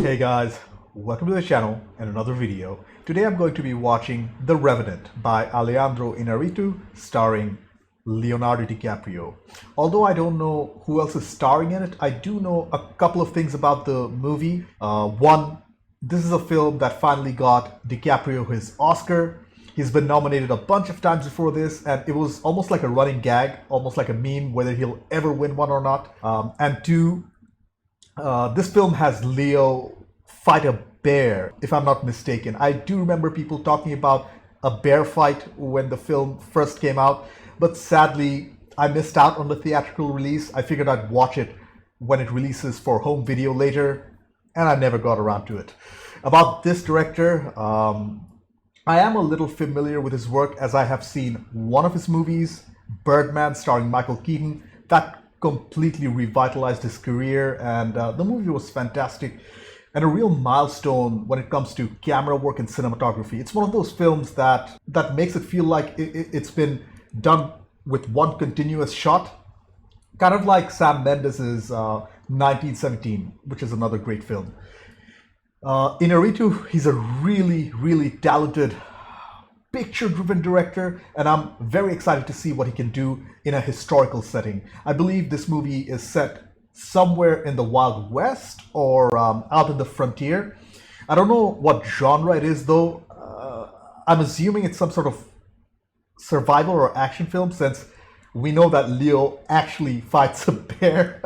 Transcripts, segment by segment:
Hey guys, welcome to the channel and another video. Today I'm going to be watching The Revenant by Alejandro Iñárritu starring Leonardo DiCaprio. Although I don't know who else is starring in it, I do know a couple of things about the movie. One, this is a film that finally got DiCaprio his Oscar. He's been nominated a bunch of times before this, and it was almost like a running gag, almost like a meme, whether he'll ever win one or not. And two, this film has Leo fight a bear, if I'm not mistaken. I do remember people talking about a bear fight when the film first came out, but sadly, I missed out on the theatrical release. I figured I'd watch it when it releases for home video later, and I never got around to it. About this director, I am a little familiar with his work as I have seen one of his movies, Birdman, starring Michael Keaton. That completely revitalized his career, and the movie was fantastic and a real milestone when it comes to camera work and cinematography. It's one of those films that makes it feel like it's been done with one continuous shot, kind of like Sam Mendes's 1917, which is another great film. Iñárritu, he's a really talented picture-driven director, and I'm very excited to see what he can do in a historical setting. I believe this movie is set somewhere in the Wild West or out in the frontier. I don't know what genre it is though. I'm assuming it's some sort of survival or action film, since we know that Leo actually fights a bear.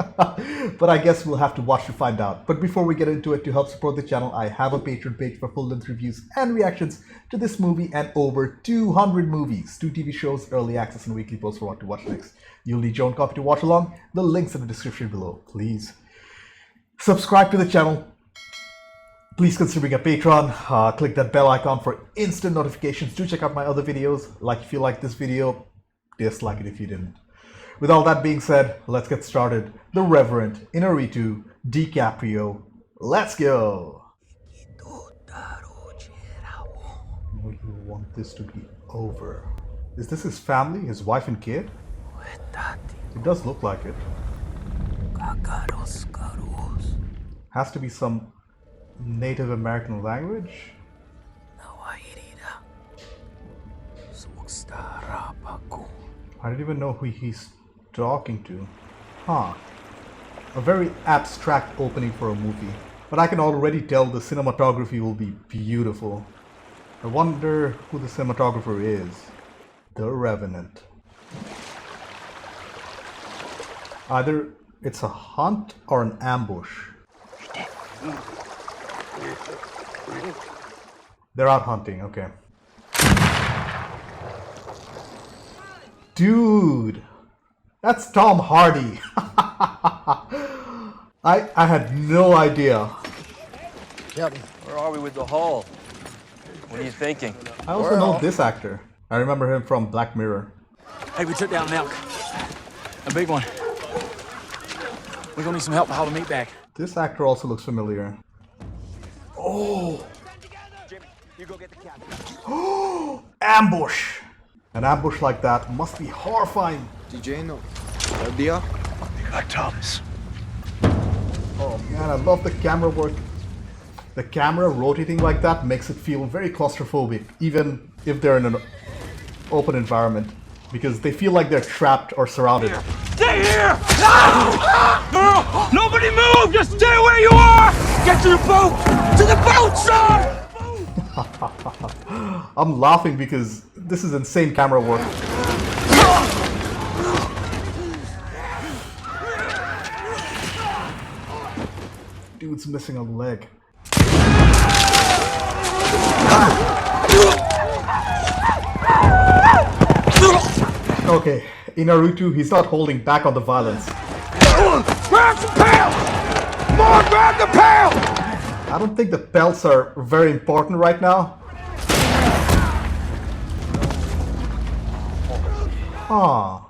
But I guess we'll have to watch to find out. But before we get into it, to help support the channel, I have a Patreon page for full-length reviews and reactions to this movie and over 200 movies, 2 TV shows, early access, and weekly posts for what to watch next. You'll need your own copy to watch along. The link's in the description below. Please subscribe to the channel. Please consider being a patron. Click that bell icon for instant notifications. Do check out my other videos. Like if you like this video, dislike it if you didn't. With all that being said, let's get started. The Revenant, Iñárritu, DiCaprio. Let's go! We want this to be over. Is this his family, his wife and kid? It does look like it. Has to be some Native American language. I don't even know who he's talking to. Huh. A very abstract opening for a movie. But I can already tell the cinematography will be beautiful. I wonder who the cinematographer is. The Revenant. Either it's a hunt or an ambush. They're out hunting, okay. Dude, that's Tom Hardy. I had no idea. Captain, where are we with the hull? What are you thinking? I also know this actor. I remember him from Black Mirror. Hey, we took down an elk. A big one. We're gonna need some help to haul the meat back. This actor also looks familiar. Oh! Jimmy, you go get the captain. Oh! Ambush! An ambush like that must be horrifying. DJ, no. Dia? I Thomas. Oh man, I love the camera work. The camera rotating like that makes it feel very claustrophobic, even if they're in an open environment, because they feel like they're trapped or surrounded. Stay here! No! Nobody move! Just stay where you are! Get to the boat! To the boat, son! I'm laughing because this is insane camera work. Dude's missing a leg. Okay, Iñárritu, he's not holding back on the violence. Grab the pail! More, grab the pail! I don't think the pelts are very important right now. Huh.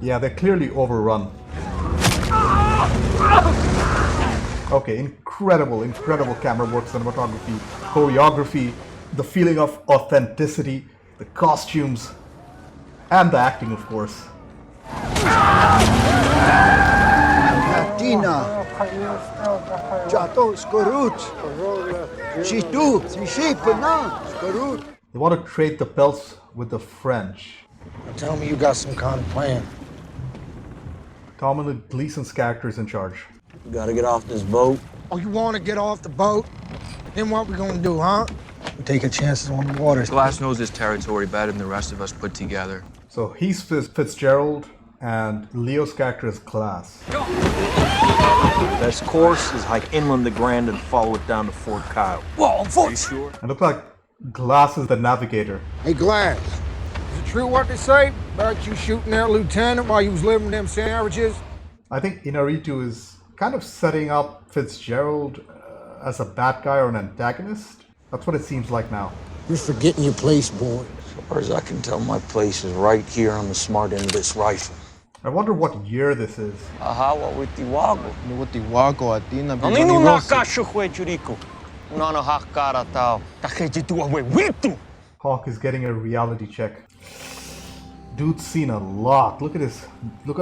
Yeah, they're clearly overrun. Okay, incredible camera work, cinematography, choreography, the feeling of authenticity, the costumes, and the acting, of course. Latina. They want to trade the pelts with the French. Tell me you got some kind of plan. Dominic Gleeson's character is in charge. We gotta get off this boat. Oh, you want to get off the boat? Then what we gonna do, huh? We taking chances on the water. Glass knows this territory better than the rest of us put together. So he's Fitzgerald, and Leo's character is Glass. Best course is hike inland the Grand and follow it down to Fort Kyle. Whoa, Are foot! you sure? It looks like Glass is the navigator. Hey, Glass. Is it true what they say about you shooting that lieutenant while you was living them sandwiches? I think Iñárritu is kind of setting up Fitzgerald as a bad guy or an antagonist. That's what it seems like now. You're forgetting your place, boy. As far as I can tell, my place is right here on the smart end of this rifle. I wonder what year this is. Aha, what with the wago? Nino nakashuhwe churiko. Nano hakara tao. Takejitu witu. Hawk is getting a reality check. Dude's seen a lot. Look at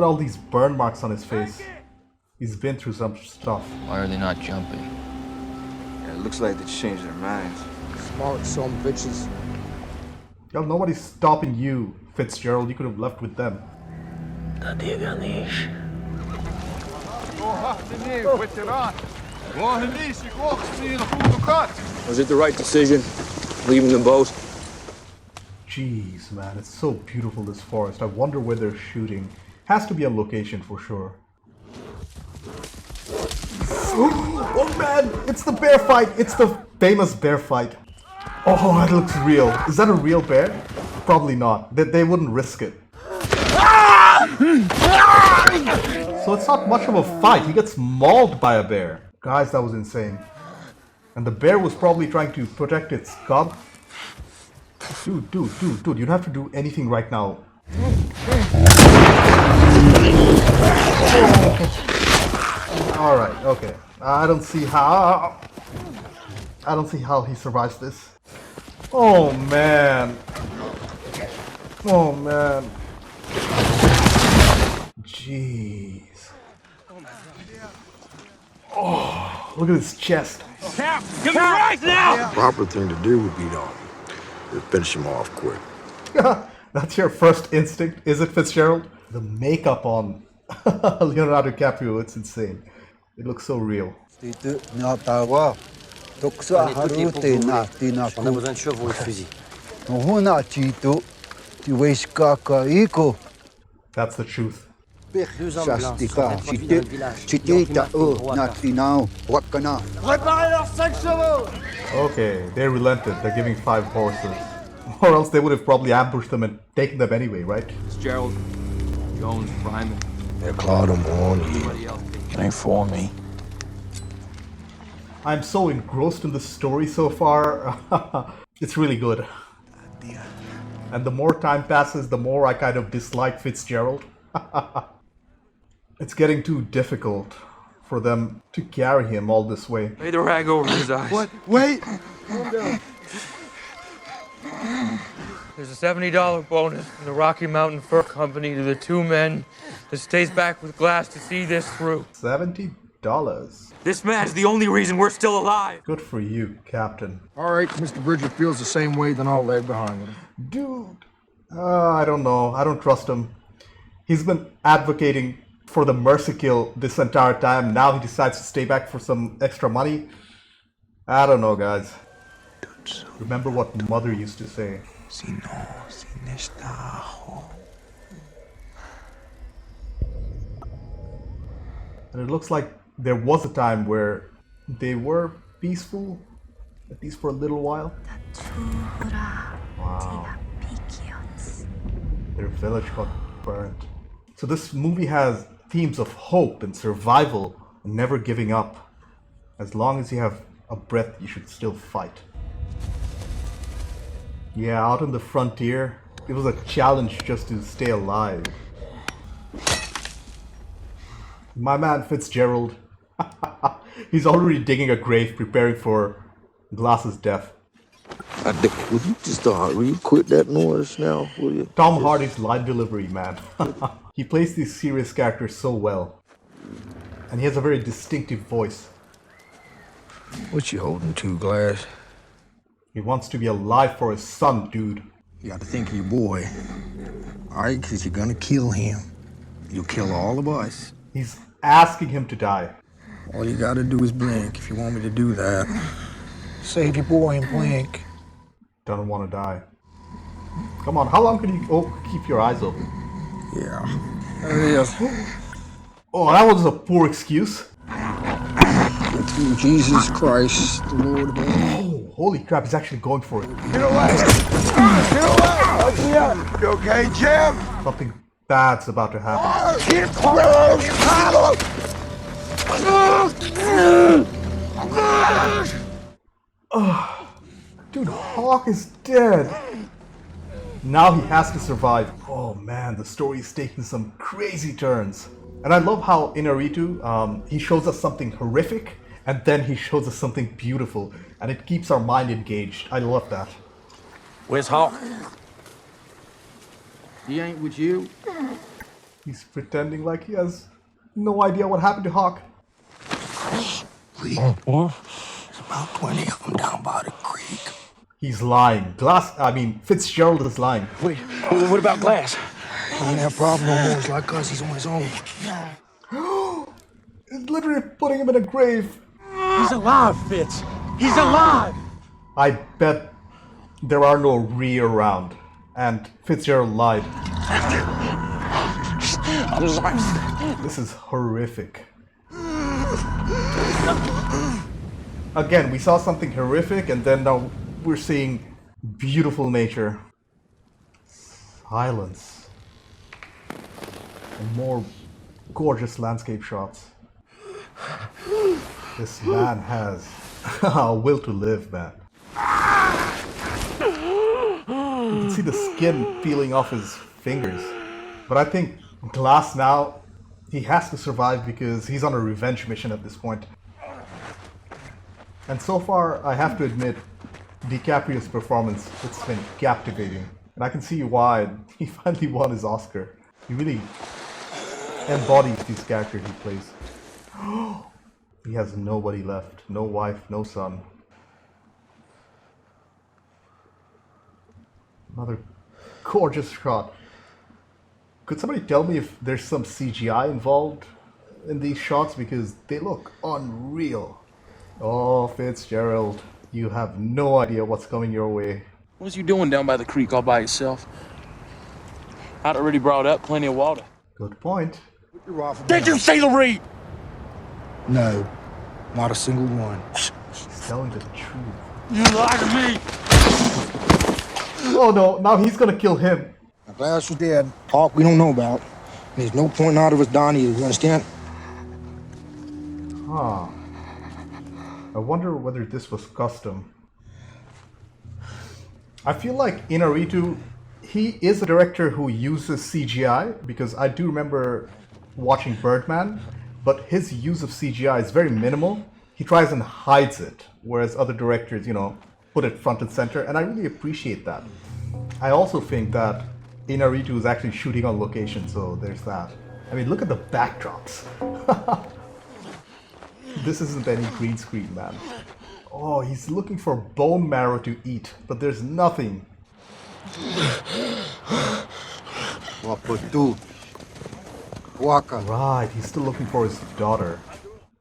all these burn marks on his face. He's been through some stuff. Why are they not jumping? Yeah, it looks like they changed their minds. Smart some bitches. Yo, nobody's stopping you, Fitzgerald. You could have left with them. Was it the right decision, leaving the boat? Jeez, man, it's so beautiful, this forest. I wonder where they're shooting. Has to be a location for sure. Oh man, it's the bear fight. It's the famous bear fight. Oh, that looks real. Is that a real bear? Probably not. They wouldn't risk it. So it's not much of a fight. He gets mauled by a bear. Guys, that was insane. And the bear was probably trying to protect its cub. Dude, you don't have to do anything right now. Alright, okay. I don't see how he survives this. Oh man. Oh man. Jeez. Oh, look at his chest. Cap, give me right now! Proper thing to do would be to finish him off quick. That's your first instinct, is it, Fitzgerald? The makeup on Leonardo DiCaprio, it's insane. It looks so real. On a besoin de chevaux et de fusils. That's the truth. Deux hommes blancs sont introduits dans le village. Okay, they relented. They're giving 5 horses. Or else they would have probably ambushed them and taken them anyway, right? Fitzgerald, Jones, Ryman, They're clawed them on you. everybody else. It ain't for me. I'm so engrossed in the story so far. It's really good. And the more time passes, the more I kind of dislike Fitzgerald. It's getting too difficult for them to carry him all this way. Lay the rag over his eyes. What? Wait! There's a $70 bonus from the Rocky Mountain Fur Company to the 2 men that stays back with Glass to see this through. $70. This man's the only reason we're still alive. Good for you, Captain. All right, Mr. Bridger feels the same way, then I'll lag behind with him. Dude, I don't know. I don't trust him. He's been advocating for the mercy kill this entire time. Now he decides to stay back for some extra money. I don't know, guys. Remember what Mother used to say. And it looks like there was a time where they were peaceful, at least for a little while. Wow. Their village got burned. So this movie has themes of hope and survival and never giving up. As long as you have a breath, you should still fight. Yeah, out on the frontier, it was a challenge just to stay alive. My man Fitzgerald, he's already digging a grave preparing for Glass's death. Will you quit that noise now, will you? Tom Hardy's line delivery, man. He plays these serious characters so well. And he has a very distinctive voice. What you holding to, Glass? He wants to be alive for his son, dude. You got to think of your boy. All right, because you're going to kill him. You'll kill all of us. He's asking him to die. All you got to do is blink if you want me to do that. Save your boy and blink. Don't want to die. Come on, how long can you keep your eyes open? Yeah, there it is. Oh, that was a poor excuse. Through Jesus Christ, the Lord of all. Oh, holy crap, he's actually going for it. Get away! Get away! You okay, Jim? Something bad's about to happen. Get close! Dude, Hawk is dead. Now he has to survive. Oh man, the story is taking some crazy turns. And I love how Iñárritu, he shows us something horrific, and then he shows us something beautiful, and it keeps our mind engaged. I love that. Where's Hawk? He ain't with you? He's pretending like he has no idea what happened to Hawk. There's about 20 of them down by the creek. He's lying. Fitzgerald is lying. Wait, what about Glass? He ain't have problem no more. He's like us. He's on his own. He's literally putting him in a grave. He's alive, Fitz. He's alive. I bet there are no Ree around. And Fitzgerald lied. This is horrific. Again, we saw something horrific, and then now we're seeing beautiful nature. Silence. And more gorgeous landscape shots. This man has a will to live, man. You can see the skin peeling off his fingers. But I think Glass now, he has to survive because he's on a revenge mission at this point. And so far, I have to admit, DiCaprio's performance, it's been captivating. And I can see why he finally won his Oscar. He really embodies these characters he plays. He has nobody left. No wife, no son. Another gorgeous shot. Could somebody tell me if there's some CGI involved in these shots? Because they look unreal. Oh, Fitzgerald, you have no idea what's coming your way. What was you doing down by the creek all by yourself? I'd already brought up plenty of water. Good point. Did you see the reed? No, not a single one. He's telling the truth. You lied to me. Oh no, now he's gonna kill him. Now, Glass was dead. Hawk, we don't know about. There's no point in either of us dying either, you understand? Huh. I wonder whether this was custom. I feel like Iñárritu, he is a director who uses CGI, because I do remember watching Birdman, but his use of CGI is very minimal. He tries and hides it, whereas other directors, put it front and center, and I really appreciate that. I also think that Iñárritu is actually shooting on location, so there's that. I mean, look at the backdrops. This isn't any green screen, man. Oh, he's looking for bone marrow to eat, but there's nothing. Right, he's still looking for his daughter.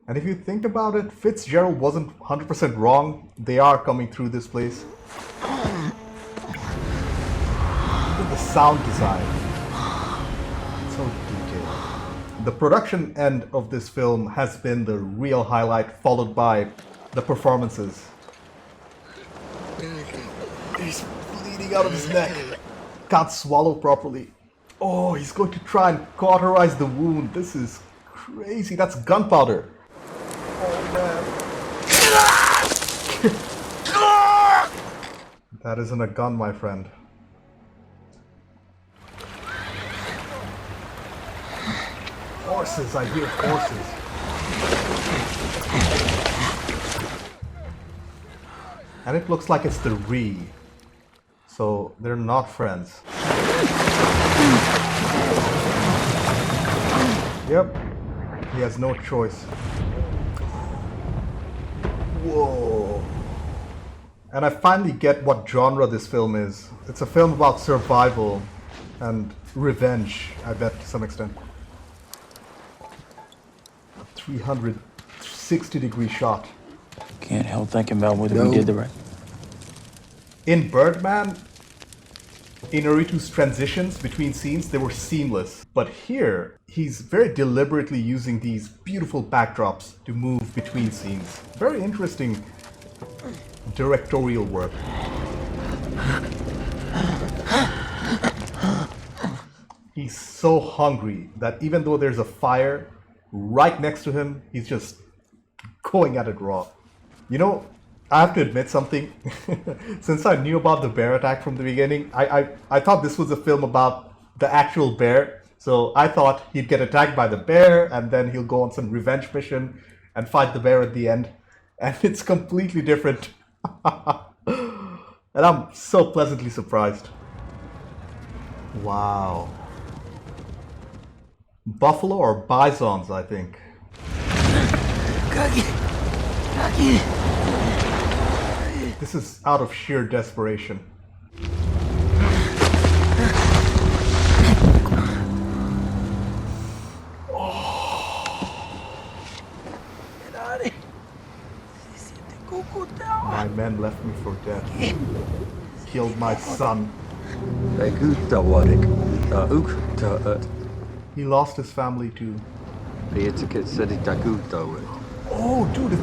And if you think about it, Fitzgerald wasn't 100% wrong. They are coming through this place. Look at the sound design. So detailed. The production end of this film has been the real highlight, followed by the performances. He's bleeding out of his neck. Can't swallow properly. Oh, he's going to try and cauterize the wound. This is crazy. That's gunpowder. Oh, man. That isn't a gun, my friend. Horses, I hear horses. And it looks like it's the Ree. So they're not friends. Yep. He has no choice. Whoa. And I finally get what genre this film is. It's a film about survival and revenge, I bet, to some extent. 360-degree shot. Can't help thinking about whether we did the right. In Birdman, Iñárritu's transitions between scenes, they were seamless. But here, he's very deliberately using these beautiful backdrops to move between scenes. Very interesting directorial work. He's so hungry that even though there's a fire right next to him, he's just going at it raw. You know, I have to admit something. Since I knew about the bear attack from the beginning, I thought this was a film about the actual bear. So I thought he'd get attacked by the bear and then he'll go on some revenge mission and fight the bear at the end. And it's completely different. And I'm so pleasantly surprised. Wow. Buffalo or bisons, I think. This is out of sheer desperation. My men left me for dead. Killed my son. He lost his family too. Oh, dude,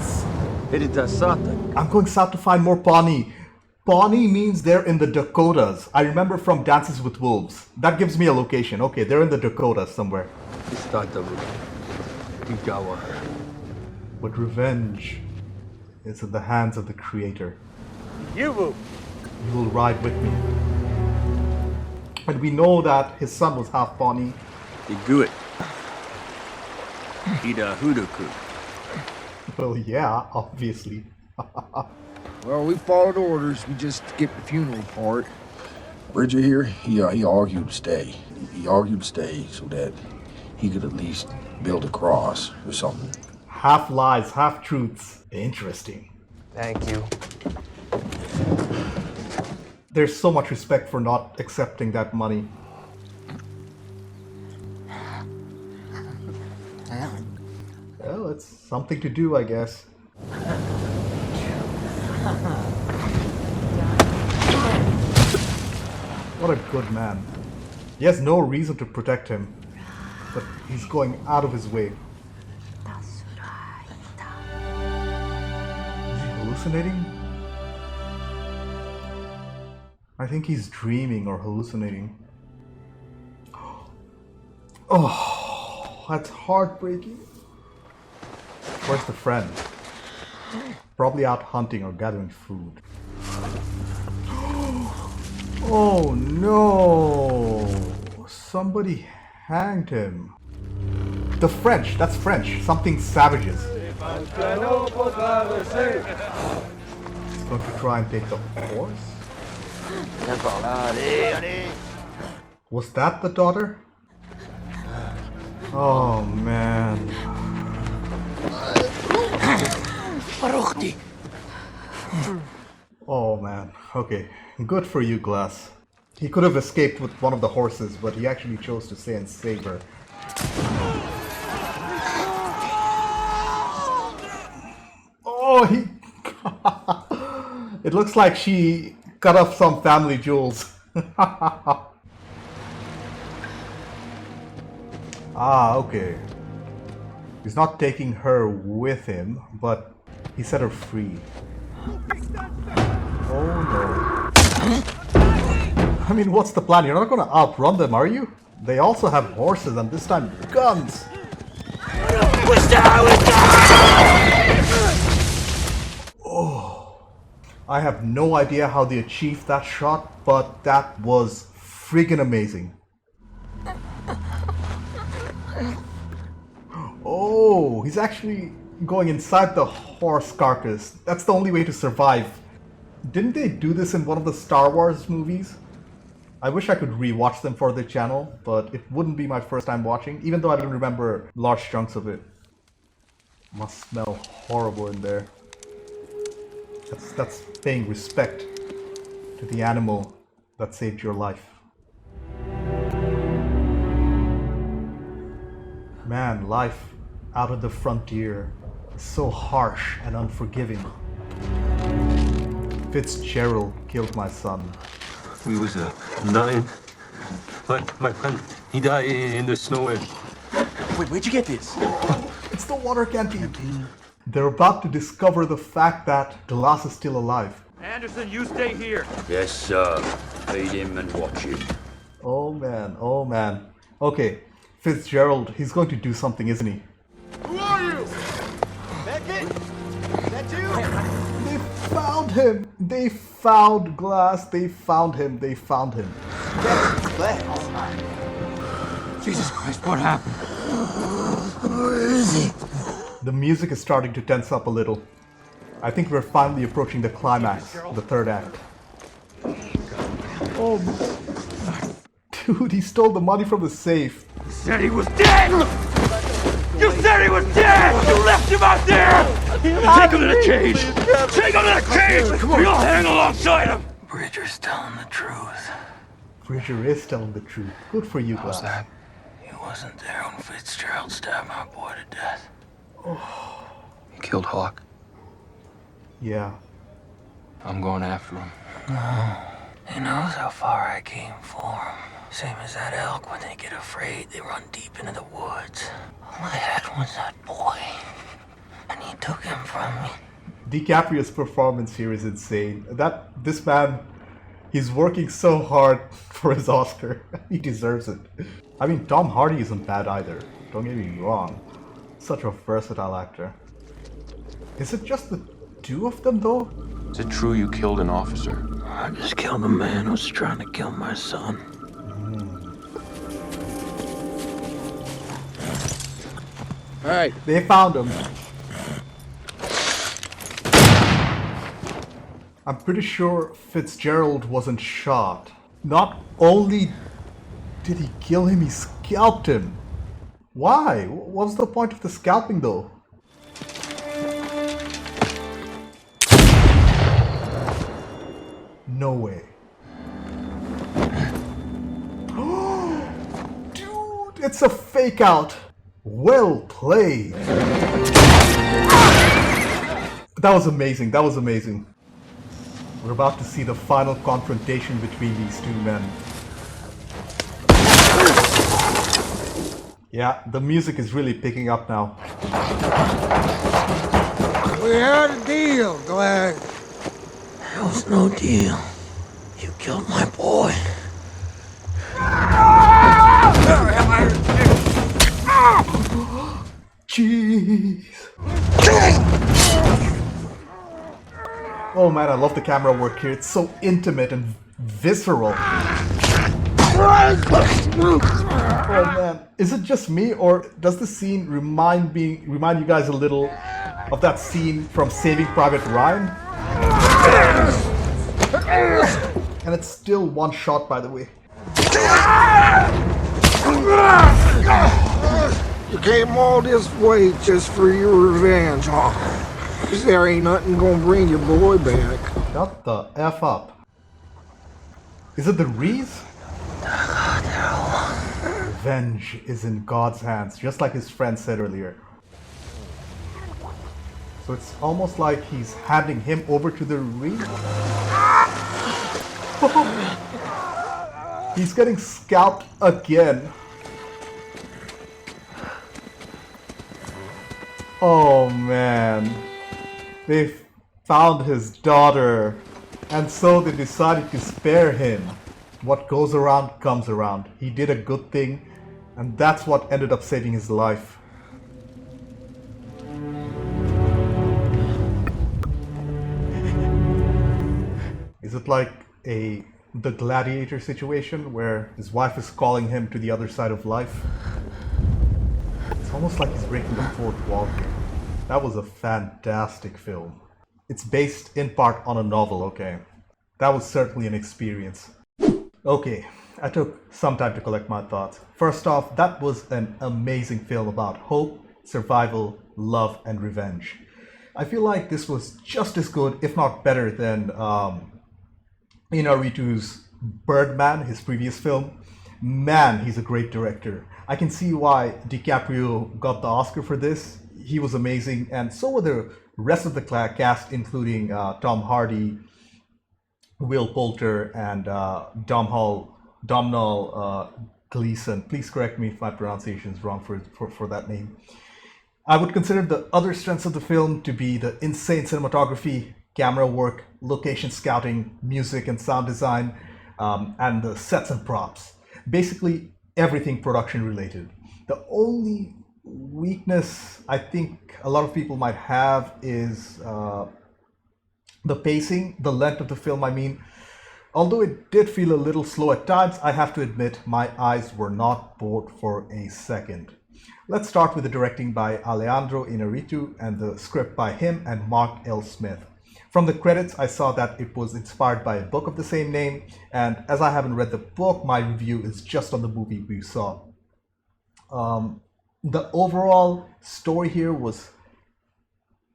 I'm going south to find more Pawnee. Pawnee means they're in the Dakotas. I remember from Dances with Wolves. That gives me a location. Okay, they're in the Dakotas somewhere. But revenge is in the hands of the Creator. You will ride with me. And we know that his son was half Pawnee. Well, yeah, obviously. Well, we followed orders. We just skipped the funeral part. Bridger here, he argued to stay. He argued to stay so that he could at least build a cross or something. Half lies, half truths. Interesting. Thank you. There's so much respect for not accepting that money. Well, it's something to do, I guess. What a good man. He has no reason to protect him, but he's going out of his way. Is he hallucinating? I think he's dreaming or hallucinating. Oh, that's heartbreaking. Where's the friend? Probably out hunting or gathering food. Oh no! Somebody hanged him. The French, that's French. Something savages. He's going to try and take the horse? Was that the daughter? Oh man. Oh man, okay. Good for you, Glass. He could have escaped with one of the horses, but he actually chose to stay and save her. Oh, he... It looks like she cut off some family jewels. Ah, okay. He's not taking her with him, but he set her free. Oh no. I mean, what's the plan? You're not gonna outrun them, are you? They also have horses, and this time guns! Oh. I have no idea how they achieved that shot, but that was friggin' amazing. Oh, he's actually going inside the horse carcass. That's the only way to survive. Didn't they do this in one of the Star Wars movies? I wish I could rewatch them for the channel, but it wouldn't be my first time watching, even though I don't remember large chunks of it. Must smell horrible in there. That's paying respect to the animal that saved your life. Man, life out of the frontier is so harsh and unforgiving. Fitzgerald killed my son. We was nothing. But my friend, he died in the snow. Wait, where'd you get this? It's the water canteen. They're about to discover the fact that Glass is still alive. Anderson, you stay here. Yes, sir. Feed him and watch him. Oh man, oh man. Okay, Fitzgerald, he's going to do something, isn't he? Who are you? Beckett? That you? They found him! They found Glass, they found him, they found him. Jesus Christ, what happened? Where is he? The music is starting to tense up a little. I think we're finally approaching the climax, the third act. Oh, dude, he stole the money from the safe. You said he was dead! You said he was dead! You left him out there! Take him to the cage! Take him to the cage! Come on. We'll hang alongside him! Bridger's telling the truth. Bridger is telling the truth. Good for you, How's Glass. that? He wasn't there when Fitzgerald stabbed my boy to death. He killed Hawk. Yeah. I'm going after him. No. He knows how far I came for him. Same as that elk, when they get afraid, they run deep into the woods. All I had was that boy. And he took him from me. DiCaprio's performance here is insane. This man, he's working so hard for his Oscar. He deserves it. I mean, Tom Hardy isn't bad either. Don't get me wrong. Such a versatile actor. Is it just the two of them though? Is it true you killed an officer? I just killed a man who was trying to kill my son. All right. They found him. I'm pretty sure Fitzgerald wasn't shot. Not only did he kill him, he scalped him. Why? What's the point of the scalping though? No way. Dude, it's a fake out. Well played. That was amazing. That was amazing. We're about to see the final confrontation between these two men. Yeah, the music is really picking up now. We had a deal, Glad. There was no deal. You killed my boy. Jeez. Oh man, I love the camera work here. It's so intimate and visceral. Oh man, is it just me, or does the scene remind you guys a little of that scene from Saving Private Ryan? And it's still one shot, by the way. You came all this way just for your revenge, huh? 'Cause there ain't nothing gonna bring your boy back. Shut the F up. Is it the Reese? Revenge is in God's hands, just like his friend said earlier. So it's almost like he's handing him over to the Reese. He's getting scalped again. Oh man. They found his daughter, and so they decided to spare him. What goes around comes around. He did a good thing, and that's what ended up saving his life. Is it like the gladiator situation where his wife is calling him to the other side of life? It's almost like he's breaking the fourth wall here. That was a fantastic film. It's based in part on a novel, okay? That was certainly an experience. Okay, I took some time to collect my thoughts. First off, that was an amazing film about hope, survival, love, and revenge. I feel like this was just as good, if not better, than Iñárritu's Birdman, his previous film. Man, he's a great director. I can see why DiCaprio got the Oscar for this. He was amazing, and so were the rest of the cast, including Tom Hardy, Will Poulter, and Domhnall Gleeson. Please correct me if my pronunciation is wrong for that name. I would consider the other strengths of the film to be the insane cinematography, camera work, location scouting, music and sound design, and the sets and props. Basically, everything production related. The only weakness I think a lot of people might have is the pacing, the length of the film, I mean. Although it did feel a little slow at times, I have to admit my eyes were not bored for a second. Let's start with the directing by Alejandro Iñárritu and the script by him and Mark L. Smith. From the credits, I saw that it was inspired by a book of the same name, and as I haven't read the book, my review is just on the movie we saw. The overall story here was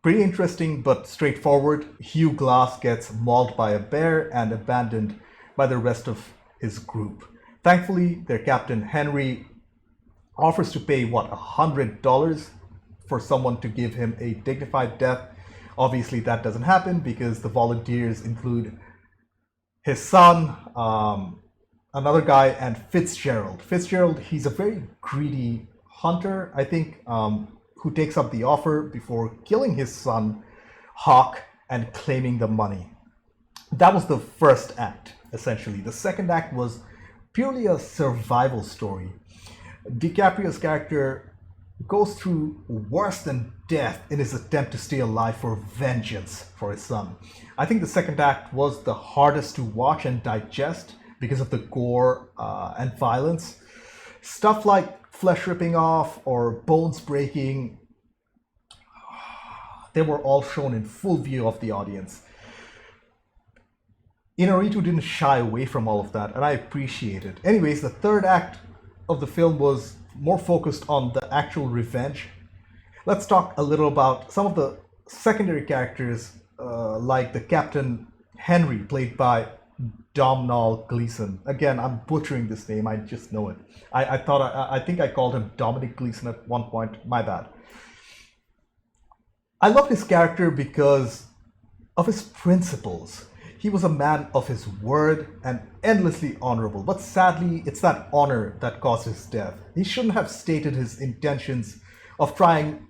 pretty interesting but straightforward. Hugh Glass gets mauled by a bear and abandoned by the rest of his group. Thankfully, their captain Henry offers to pay, $100 for someone to give him a dignified death. Obviously, that doesn't happen because the volunteers include his son, another guy, and Fitzgerald. Fitzgerald, he's a very greedy hunter, I think, who takes up the offer before killing his son, Hawk, and claiming the money. That was the first act, essentially. The second act was purely a survival story. DiCaprio's character goes through worse than death in his attempt to stay alive for vengeance for his son. I think the second act was the hardest to watch and digest because of the gore and violence. Stuff like flesh ripping off or bones breaking, they were all shown in full view of the audience. Iñárritu didn't shy away from all of that, and I appreciate it. Anyways, the third act of the film was more focused on the actual revenge. Let's talk a little about some of the secondary characters, like the Captain Henry, played by Domhnall Gleeson. Again, I'm butchering this name, I just know it. I think I called him Dominic Gleeson at one point, my bad. I love his character because of his principles. He was a man of his word and endlessly honorable, but sadly, it's that honor that caused his death. He shouldn't have stated his intentions of trying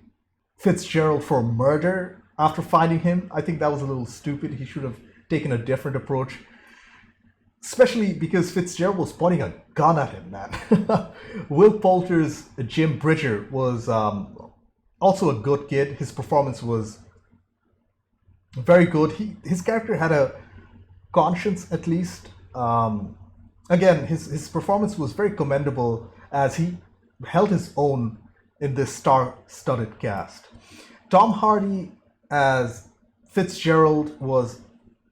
Fitzgerald for murder after finding him. I think that was a little stupid. He should have taken a different approach, especially because Fitzgerald was pointing a gun at him, man. Will Poulter's Jim Bridger was also a good kid. His performance was very good. His character had a conscience, at least. Again, his performance was very commendable as he held his own in this star-studded cast. Tom Hardy as Fitzgerald was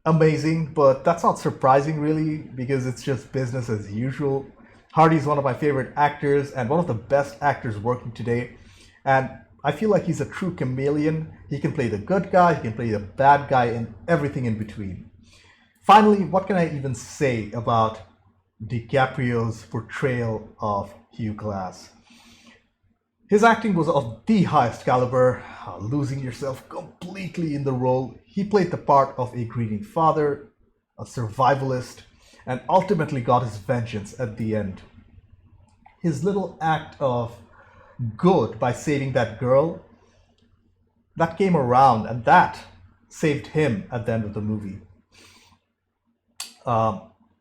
amazing, but that's not surprising really because it's just business as usual. Hardy's one of my favorite actors and one of the best actors working today, and I feel like he's a true chameleon. He can play the good guy, he can play the bad guy, and everything in between. Finally, what can I even say about DiCaprio's portrayal of Hugh Glass? His acting was of the highest caliber, losing yourself completely in the role. He played the part of a grieving father, a survivalist, and ultimately got his vengeance at the end. His little act of good by saving that girl, that came around, and that saved him at the end of the movie.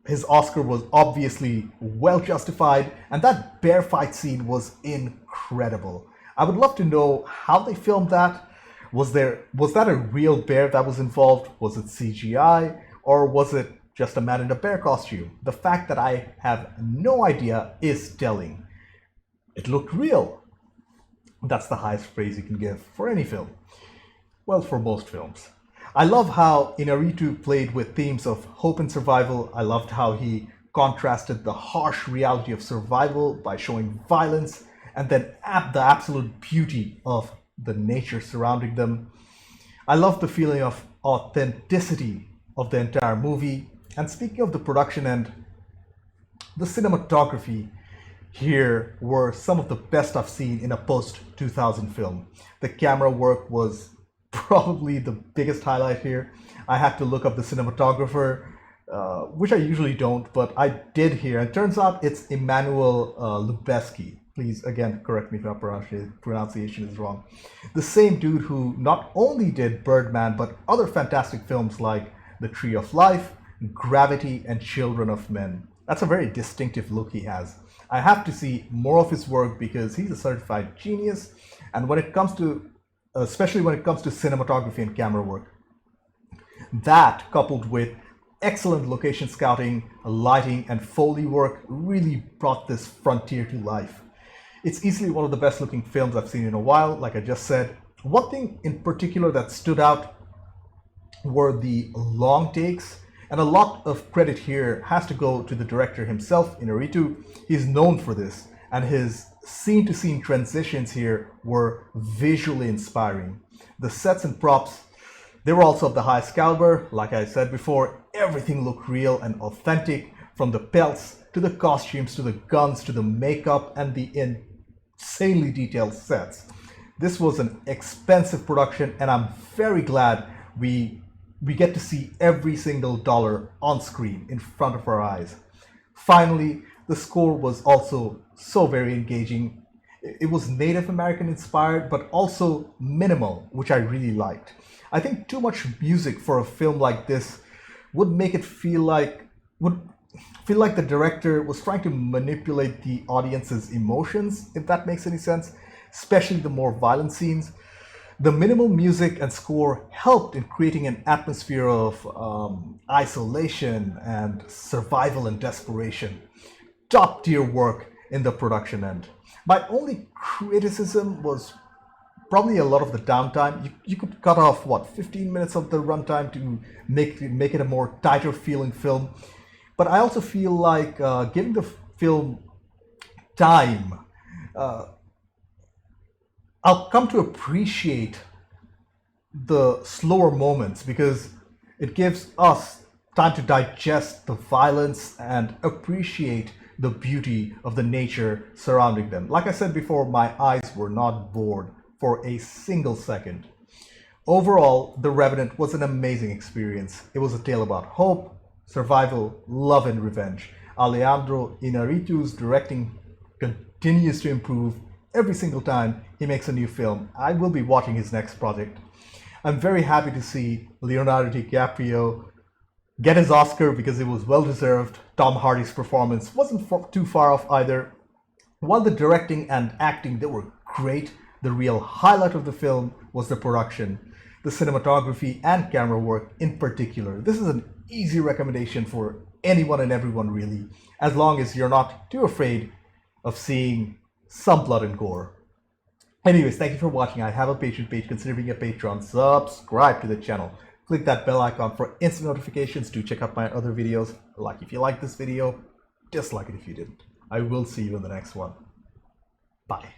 His Oscar was obviously well justified, and that bear fight scene was incredible. I would love to know how they filmed that. Was that a real bear that was involved? Was it CGI, or was it just a man in a bear costume? The fact that I have no idea is telling. It looked real. That's the highest praise you can give for any film. Well, for most films. I love how Iñárritu played with themes of hope and survival. I loved how he contrasted the harsh reality of survival by showing violence and then the absolute beauty of the nature surrounding them. I love the feeling of authenticity of the entire movie. And speaking of the production and the cinematography, here were some of the best I've seen in a post-2000 film. The camera work was probably the biggest highlight here. I had to look up the cinematographer, which I usually don't, but I did here. And it turns out it's Emmanuel Lubezki. Please, again, correct me if my pronunciation is wrong. The same dude who not only did Birdman, but other fantastic films like The Tree of Life, Gravity, and Children of Men. That's a very distinctive look he has. I have to see more of his work because he's a certified genius. And when it comes to, especially when it comes to cinematography and camera work, that coupled with excellent location scouting, lighting, and Foley work really brought this frontier to life. It's easily one of the best looking films I've seen in a while, like I just said. One thing in particular that stood out were the long takes, and a lot of credit here has to go to the director himself, Iñárritu. He's known for this, and his scene-to-scene transitions here were visually inspiring. The sets and props, they were also of the highest caliber. Like I said before, everything looked real and authentic, from the pelts to the costumes to the guns to the makeup and the insanely detailed sets. This was an expensive production, and I'm very glad we get to see every single dollar on screen in front of our eyes. Finally, the score was also so very engaging. It was Native American inspired, but also minimal, which I really liked. I think too much music for a film like this would make it feel like the director was trying to manipulate the audience's emotions, if that makes any sense, especially the more violent scenes. The minimal music and score helped in creating an atmosphere of isolation and survival and desperation. Top tier work in the production end. My only criticism was probably a lot of the downtime. You could cut off, 15 minutes of the runtime to make it a more tighter feeling film. But I also feel like giving the film time, I'll come to appreciate the slower moments because it gives us time to digest the violence and appreciate the beauty of the nature surrounding them. Like I said before, my eyes were not bored for a single second. Overall, The Revenant was an amazing experience. It was a tale about hope, survival, love, and revenge. Alejandro Iñárritu's directing continues to improve every single time he makes a new film. I will be watching his next project. I'm very happy to see Leonardo DiCaprio get his Oscar because it was well deserved. Tom Hardy's performance wasn't too far off either. While the directing and acting, they were great, the real highlight of the film was the production, the cinematography and camera work in particular. This is an easy recommendation for anyone and everyone really, as long as you're not too afraid of seeing some blood and gore. Anyways, thank you for watching. I have a Patreon page. Consider being a patron. Subscribe to the channel. Click that bell icon for instant notifications. Do check out my other videos. Like if you like this video, dislike it if you didn't. I will see you in the next one. Bye.